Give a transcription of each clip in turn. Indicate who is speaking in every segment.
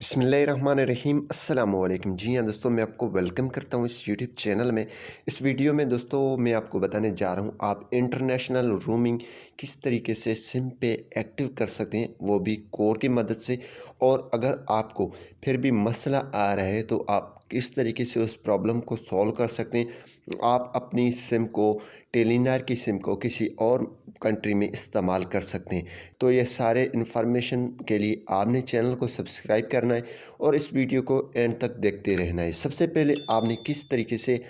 Speaker 1: बिस्मिल्लाहिर्रहमानिर्रहीम अस्सलाम वालेकुम। जी हाँ दोस्तों, मैं आपको वेलकम करता हूँ इस यूट्यूब चैनल में। इस वीडियो में दोस्तों मैं आपको बताने जा रहा हूँ आप इंटरनेशनल रोमिंग किस तरीके से सिम पे एक्टिव कर सकते हैं, वो भी कोड की मदद से। और अगर आपको फिर भी मसला आ रहा है तो आप किस तरीके से उस प्रॉब्लम को सॉल्व कर सकते हैं। आप अपनी सिम को, टेलीनार की सिम को किसी और कंट्री में इस्तेमाल कर सकते हैं। तो ये सारे इन्फॉर्मेशन के लिए आपने चैनल को सब्सक्राइब करना है और इस वीडियो को एंड तक देखते रहना है। सबसे पहले आपने किस तरीके से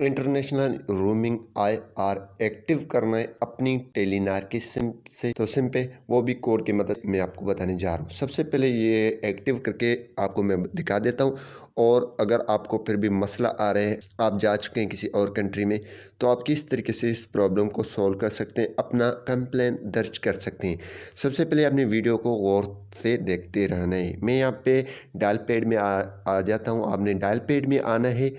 Speaker 1: इंटरनेशनल रोमिंग IR एक्टिव करना है अपनी टेलीनार की सिम से, तो सिम पे वो भी कोड की मदद मैं आपको बताने जा रहा हूँ। सबसे पहले ये एक्टिव करके आपको मैं दिखा देता हूँ। और अगर आपको फिर भी मसला आ रहा है, आप जा चुके हैं किसी और कंट्री में, तो आप किस तरीके से इस प्रॉब्लम को सॉल्व कर सकते हैं, अपना कंप्लेन दर्ज कर सकते हैं। सबसे पहले अपनी वीडियो को गौर से देखते रहना है। मैं यहाँ पे डायल पैड में आ जाता हूँ। आपने डायल पैड में आना है।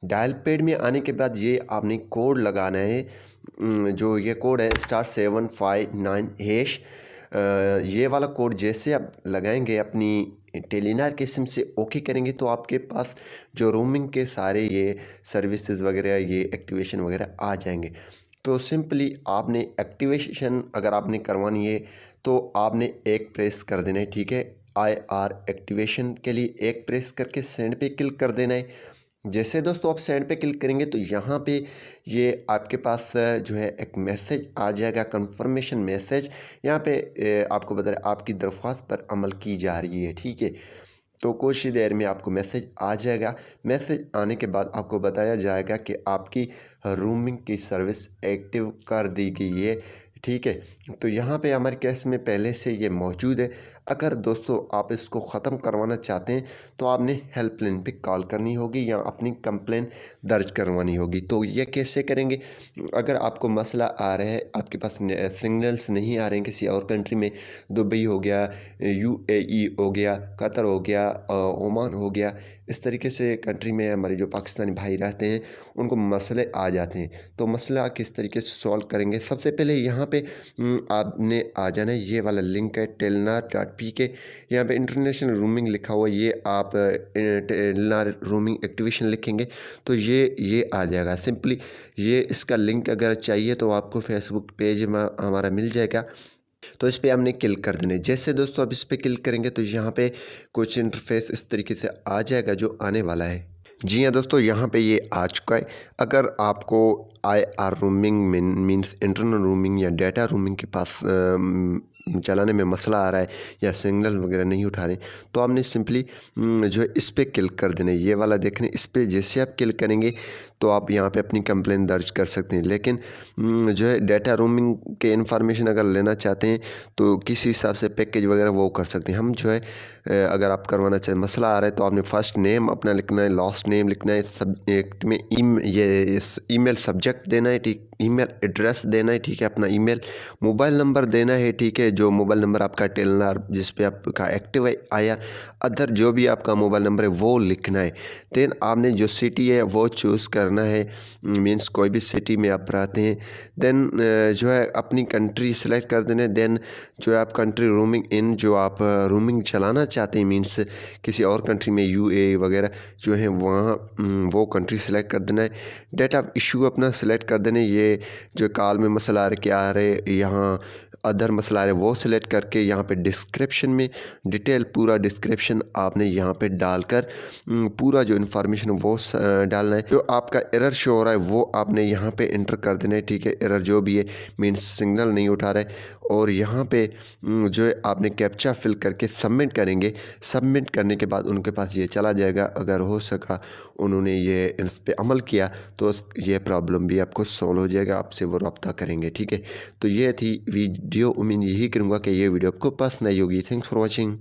Speaker 1: डायल पैड में आने के बाद ये आपने कोड लगाना है। जो ये कोड है *759#। ये वाला कोड जैसे आप लगाएंगे, अपनी टेलीनार के सिम से ओके करेंगे, तो आपके पास जो रोमिंग के सारे ये सर्विसेज वगैरह, ये एक्टिवेशन वगैरह आ जाएंगे। तो सिंपली आपने एक्टिवेशन अगर आपने करवानी है तो आपने एक प्रेस कर देना है, ठीक है। IR एक्टिवेशन के लिए एक प्रेस करके सेंड पे क्लिक कर देना है। जैसे दोस्तों आप सेंड पे क्लिक करेंगे तो यहाँ पे ये आपके पास जो है एक मैसेज आ जाएगा, कंफर्मेशन मैसेज। यहाँ पे आपको बता रहे आपकी दरख्वास्त पर अमल की जा रही है, ठीक है। तो कुछ ही देर में आपको मैसेज आ जाएगा। मैसेज आने के बाद आपको बताया जाएगा कि आपकी रूमिंग की सर्विस एक्टिव कर दी गई है, ठीक है। तो यहाँ पे हमारे केस में पहले से ये मौजूद है। अगर दोस्तों आप इसको ख़त्म करवाना चाहते हैं तो आपने हेल्पलाइन पे कॉल करनी होगी या अपनी कंप्लेन दर्ज करवानी होगी। तो ये कैसे करेंगे? अगर आपको मसला आ रहा है, आपके पास सिग्नल्स नहीं आ रहे हैं किसी और कंट्री में, दुबई हो गया, UAE हो गया, कतर हो गया, ओमान हो गया, इस तरीके से कंट्री में हमारे जो पाकिस्तानी भाई रहते हैं उनको मसले आ जाते हैं। तो मसला किस तरीके से सॉल्व करेंगे? सबसे पहले यहाँ पे आपने आ जाना है। ये वाला लिंक है telnar.pk। यहाँ पे इंटरनेशनल रोमिंग लिखा हुआ है। ये आप टेलनार रोमिंग एक्टिवेशन लिखेंगे तो ये आ जाएगा। सिंपली ये इसका लिंक अगर चाहिए तो आपको फेसबुक पेज में हमारा मिल जाएगा। तो इस पे हमने क्लिक कर देना है। जैसे दोस्तों आप इस पे क्लिक करेंगे तो यहाँ पे कुछ इंटरफेस इस तरीके से आ जाएगा जो आने वाला है। जी हाँ दोस्तों, यहाँ पे ये आ चुका है। अगर आपको IR roaming means internal roaming या डाटा रोमिंग के पास चलाने में मसला आ रहा है या सिग्नल वगैरह नहीं उठा रहे, तो आपने सिंपली जो है इस पे क्लिक कर देना है। ये वाला देखने, इस पे जैसे आप क्लिक करेंगे तो आप यहाँ पे अपनी कंप्लेन दर्ज कर सकते हैं। लेकिन जो है डाटा रोमिंग के इन्फॉर्मेशन अगर लेना चाहते हैं तो किस हिसाब से पैकेज वगैरह वो कर सकते हैं। हम जो है अगर आप करवाना चाहें, मसला आ रहा है, तो आपने फर्स्ट नेम अपना लिखना है, लास्ट नेम लिखना है, सब्जेक्ट में ईमेल सब्जेक्ट देना है, ठीक, ईमेल एड्रेस देना है, ठीक है, अपना ईमेल, मोबाइल नंबर देना है, ठीक है, जो मोबाइल नंबर आपका टेलनार जिस पे आपका एक्टिव है IR, अदर जो भी आपका मोबाइल नंबर है वो लिखना है। देन आपने जो सिटी है वो चूज़ करना है, मीन्स कोई भी सिटी में आप रहते हैं। देन जो है अपनी कंट्री सेलेक्ट कर देना है। देन जो है आप कंट्री रोमिंग इन, जो आप रोमिंग चलाना चाहते हैं, मीन्स किसी और कंट्री में UAE वगैरह जो है वहाँ वो कंट्री सेलेक्ट कर देना है। डेट ऑफ इशू अपना सेलेक्ट कर देना है। ये जो कॉल में मसला आ रहा है, क्या आ रहा है, यहाँ अदर मसला आ रहा है, वो सिलेक्ट करके यहाँ पे डिस्क्रिप्शन में डिटेल पूरा डिस्क्रिप्शन आपने यहाँ पे डालकर पूरा जो इन्फॉर्मेशन वो डालना है। जो आपका एरर शो हो रहा है वो आपने यहाँ पे इंटर कर देना है, ठीक है। एरर जो भी है, मीन्स सिग्नल नहीं उठा रहा है। और यहाँ पे जो है आपने कैप्चा फिल करके सबमिट करेंगे। सबमिट करने के बाद उनके पास ये चला जाएगा। अगर हो सका उन्होंने ये इस पर अमल किया तो ये प्रॉब्लम भी आपको सॉल्व हो जाएगा, आपसे वो रब्ता करेंगे, ठीक है। तो ये थी वीडियो। उम्मीद यही करूँगा कि ये वीडियो आपको पसंद आई होगी। Thanks for watching.